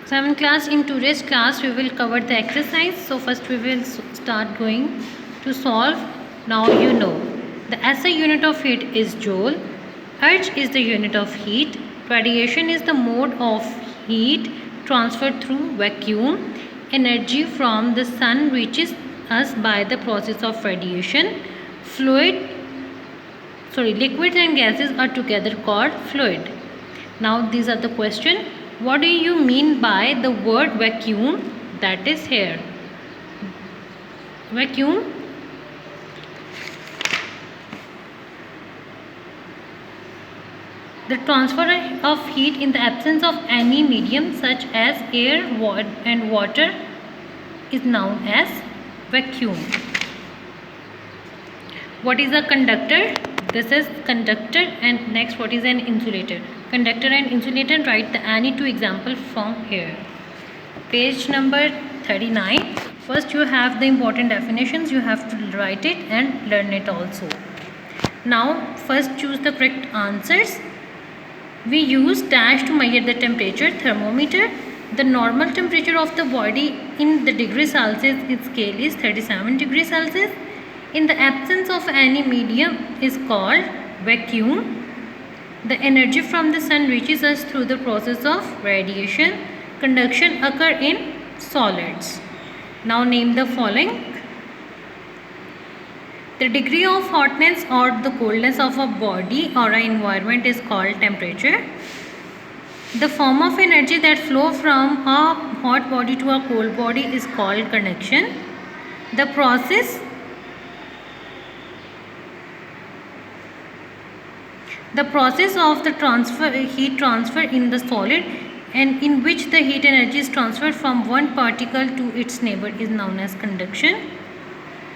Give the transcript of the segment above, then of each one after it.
7th class. In today's class we will cover the exercise. So first we will start going to solve. Now you know the SI unit of heat is joule, Hertz is the unit of heat, radiation is the mode of heat transferred through vacuum, energy from the sun reaches us by the process of radiation, liquids and gases are together called fluid. Now these are the question. What do you mean by the word vacuum? That is here. Vacuum. The transfer of heat in the absence of any medium such as air and water is known as vacuum. What is a conductor? This is conductor. And next, what is an insulator? Conductor and insulator, write the any two example from here. Page number 39. First you have the important definitions. You have to write it and learn it also. Now first choose the correct answers. We use dash to measure the temperature, thermometer. The normal temperature of the body in the degree Celsius its scale is 37 degrees Celsius. In the absence of any medium is called vacuum. The energy from the sun reaches us through the process of radiation. Conduction occur in solids. Now name the following. The degree of hotness or the coldness of a body or an environment is called temperature. The form of energy that flow from a hot body to a cold body is called conduction. The process of the heat transfer in the solid and in which the heat energy is transferred from one particle to its neighbor is known as conduction.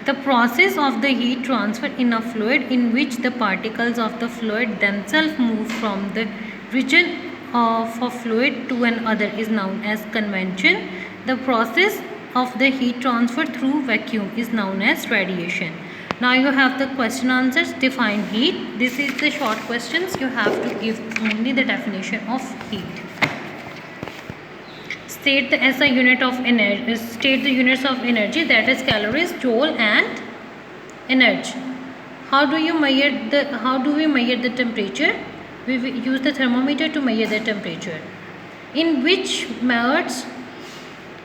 The process of the heat transfer in a fluid in which the particles of the fluid themselves move from the region of a fluid to another is known as convection. The process of the heat transfer through vacuum is known as radiation. Now you have the question answers. Define heat. This is the short questions. You have to give only the definition of heat. State the SI unit of energy. State the units of energy, that is calories, joule and energy. How do we measure the temperature? We use the thermometer to measure the temperature. In which methods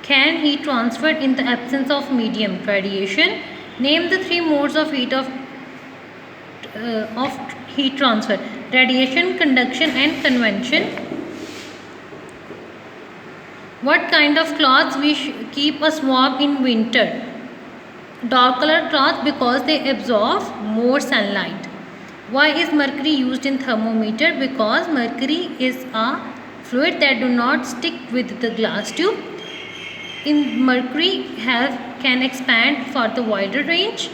can heat transferred in the absence of medium? Radiation. Name the three modes of heat transfer: radiation, conduction and convection. What kind of clothes we keep us warm in winter? Dark colored cloth because they absorb more sunlight. Why is mercury used in thermometer? Because mercury is a fluid that do not stick with the glass tube. In mercury can expand for the wider range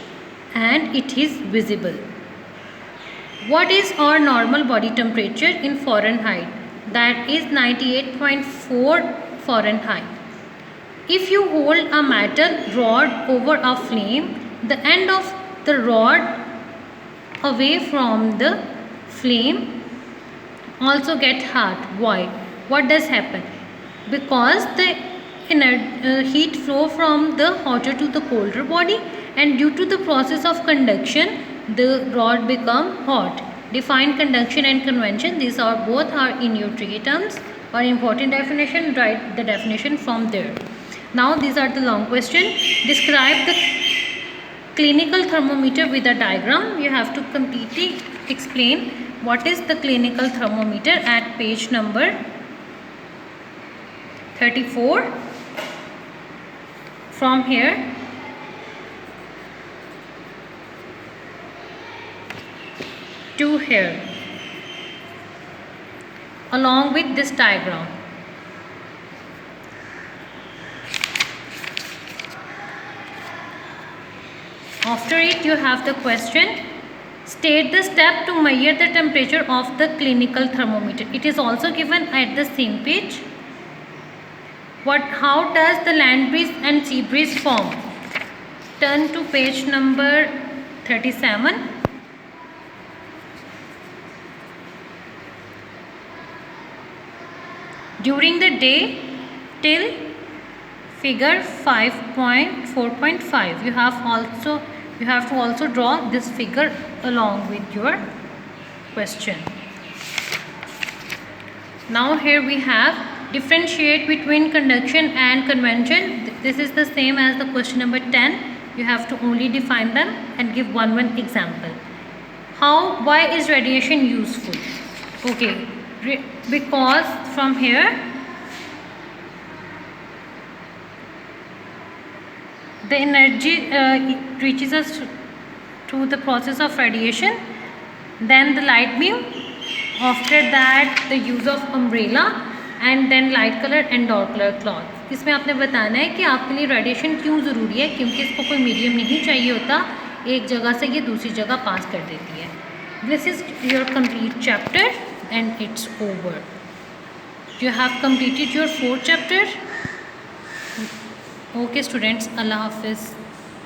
and it is visible. What is our normal body temperature in Fahrenheit? That is 98.4 Fahrenheit. If you hold a metal rod over a flame, the end of the rod away from the flame also get hot. Why? What does happen? Because the heat flow from the hotter to the colder body, and due to the process of conduction the rod become hot. Define conduction and convection. These are both in your tricky terms or important definition. Write the definition from there. Now these are the long question. Describe the clinical thermometer with a diagram. You have to completely explain what is the clinical thermometer at page number 34. From here to here along with this diagram. After it you have the question. State the step to measure the temperature of the clinical thermometer. It is also given at the same page. How does the land breeze and sea breeze form? Turn to page number 37. During the day till figure 5.4.5. You have to also draw this figure along with your question. Now here we have differentiate between conduction and convention. This is the same as the question number 10. You have to only define them and give one example. Why is radiation useful? Okay, because from here the energy reaches us through the process of radiation, then the light beam, after that the use of umbrella, and then light color and dark color cloth. इसमें आपने बताना है कि आपके लिए radiation क्यों ज़रूरी है, क्योंकि इसको कोई मीडियम नहीं चाहिए होता, एक जगह से ये दूसरी जगह पास कर देती है. This is your complete chapter and it's over. You have completed your 4th chapter. Okay students, Allah Hafiz.